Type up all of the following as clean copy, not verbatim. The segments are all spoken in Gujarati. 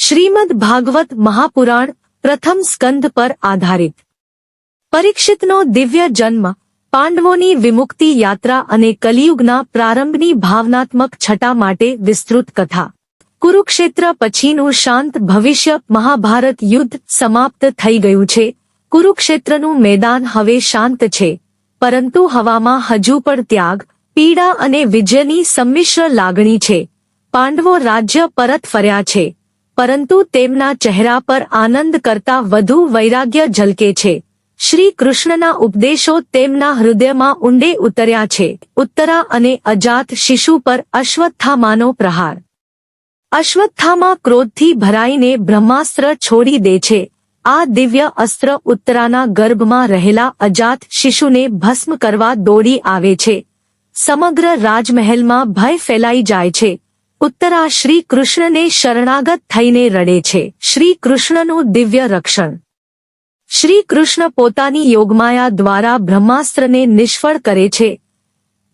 શ્રીમદ ભાગવત મહાપુરાણ પ્રથમ સ્કંધ પર આધારિત પરીક્ષિતનો દિવ્ય જન્મ, પાંડવોની વિમુક્તિ યાત્રા અને કલિયુગના પ્રારંભની ભાવનાત્મક છટા માટે વિસ્તૃત કથા. કુરુક્ષેત્ર પછીનું શાંત ભવિષ્ય. મહાભારત યુદ્ધ સમાપ્ત થઈ ગયું છે. કુરુક્ષેત્રનું મેદાન હવે શાંત છે, પરંતુ હવામાં હજુ પણ ત્યાગ, પીડા અને વિજયની સંમિશ્ર લાગણી છે. પાંડવો રાજ્ય પરત ફર્યા છે, પરંતુ તેમના ચહેરા પર આનંદ કરતાં વધુ વૈરાગ્ય ઝલકે છે. શ્રી કૃષ્ણના ઉપદેશો તેમના હૃદયમાં ઊંડે ઉતર્યા છે. ઉત્તરા અને અજાત શિશુ પર અશ્વત્થામાનો પ્રહાર. અશ્વત્થામા ક્રોધથી ભરાઈને બ્રહ્માસ્ત્ર છોડી દે છે. આ દિવ્ય અસ્ત્ર ઉત્તરાના ગર્ભમાં રહેલા અજાત શિશુને ભસ્મ કરવા દોડી આવે છે. સમગ્ર રાજમહેલમાં ભય ફેલાઈ જાય છે. ઉત્તરા શ્રી કૃષ્ણને શરણાગત થઈને રડે છે. શ્રી કૃષ્ણનું દિવ્ય રક્ષણ. શ્રી કૃષ્ણ પોતાની યોગમાયા દ્વારા બ્રહ્માસ્ત્રને નિષ્ફળ કરે છે.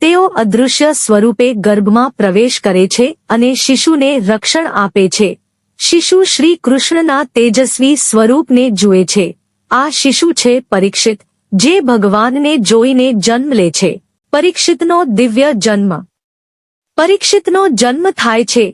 તેઓ અદૃશ્ય સ્વરૂપે ગર્ભમાં પ્રવેશ કરે છે અને શિશુને રક્ષણ આપે છે. શિશુ શ્રી કૃષ્ણના તેજસ્વી સ્વરૂપને જુએ છે. આ શિશુ છે પરીક્ષિત, જે ભગવાનને જોઈને જન્મ લે છે. પરીક્ષિતનો દિવ્ય જન્મ. પરીક્ષિતનો જન્મ થાય છે.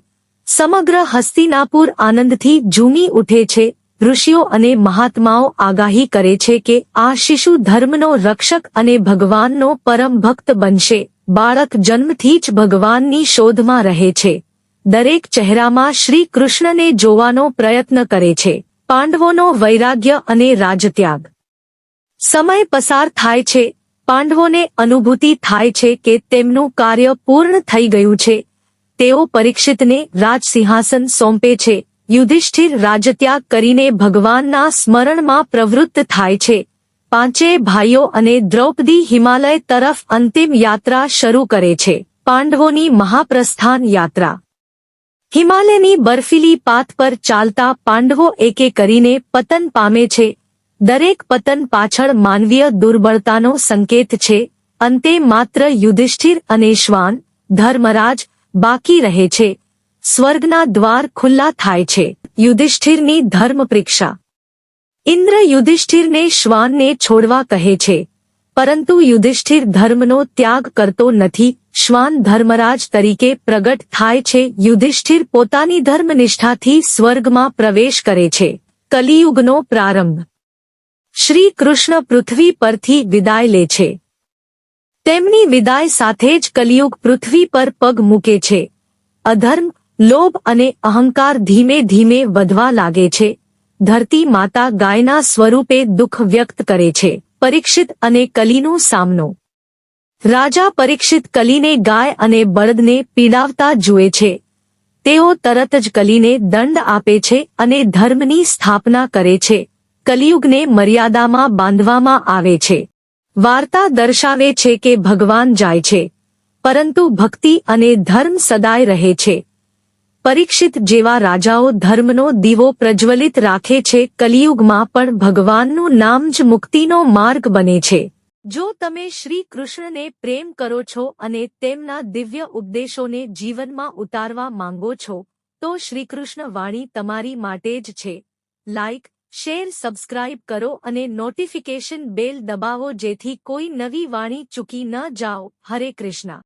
સમગ્ર હસ્તિનાપુર આનંદથી ઝૂમી ઉઠે છે. ઋષિઓ અને મહાત્માઓ આગાહી કરે છે કે આ શિશુ ધર્મનો રક્ષક અને ભગવાનનો પરમ ભક્ત બનશે. બાળક જન્મથી જ ભગવાનની શોધમાં રહે છે. દરેક ચહેરામાં શ્રી કૃષ્ણને જોવાનો પ્રયત્ન કરે છે. પાંડવોનો વૈરાગ્ય અને રાજત્યાગ. સમય પસાર થાય છે. પાંડવોને અનુભૂતિ થાય છે કે તેમનું કાર્ય પૂર્ણ થઈ ગયું છે. તેઓ પરીક્ષિતને રાજસિંહાસન સોંપે છે. યુધિષ્ઠિર રાજત્યાગ કરીને ભગવાનના સ્મરણમાં પ્રવૃત્ત થાય છે. પાંચેય ભાઈઓ અને દ્રૌપદી હિમાલય તરફ અંતિમ યાત્રા શરૂ કરે છે. પાંડવોની મહાપ્રસ્થાન યાત્રા. હિમાલયની બર્ફીલી પાથ પર ચાલતા પાંડવો એકે કરીને પતન પામે છે. દરેક પતન પાછળ માનવીય દુર્બળતાનો સંકેત છે. અંતે માત્ર યુધિષ્ઠિર અને શ્વાન, ધર્મરાજ બાકી રહે છે. સ્વર્ગના દ્વાર ખુલ્લા થાય છે. યુધિષ્ઠિરની ધર્મ પરીક્ષા. ઇન્દ્ર યુધિષ્ઠિરને શ્વાનને છોડવા કહે છે, પરંતુ યુધિષ્ઠિર ધર્મનો ત્યાગ કરતો નથી. શ્વાન ધર્મરાજ તરીકે પ્રગટ થાય છે. યુધિષ્ઠિર પોતાની ધર્મનિષ્ઠાથી સ્વર્ગમાં પ્રવેશ કરે છે. કલિયુગનો પ્રારંભ. શ્રી કૃષ્ણ પૃથ્વી પરથી વિદાય લે છે. તેમની વિદાય સાથે જ કલિયુગ પૃથ્વી પર પગ મૂકે છે. અધર્મ, લોભ અને અહંકાર ધીમે ધીમે વધવા લાગે છે. ધરતી માતા ગાયના સ્વરૂપે દુઃખ વ્યક્ત કરે છે. પરીક્ષિત અને કલીનો સામનો. રાજા પરીક્ષિત કલીને ગાય અને બળદને પીડાવતા જુએ છે. તેઓ તરત જ કલીને દંડ આપે છે અને ધર્મની સ્થાપના કરે છે. કલિયુગને મર્યાદામાં બાંધવામાં આવે છે. વાર્તા દર્શાવે છે કે ભગવાન જાય છે, પરંતુ ભક્તિ અને ધર્મ સદાય રહે છે. પરીક્ષિત જેવા રાજાઓ ધર્મનો દીવો પ્રજ્વલિત રાખે છે. કલિયુગમાં પણ ભગવાનનું નામ જ મુક્તિનો માર્ગ બને છે. જો તમે શ્રી કૃષ્ણને પ્રેમ કરો છો અને તેમના દિવ્ય ઉપદેશોને જીવનમાં ઉતારવા માંગો છો, તો શ્રીકૃષ્ણ વાણી તમારી માટે જ છે. લાઇક, શેર, સબસ્ક્રાઇબ કરો અને નોટિફિકેશન બેલ દબાવો જેથી કોઈ નવી વાણી ચૂકી ન જાઓ. હરે કૃષ્ણ.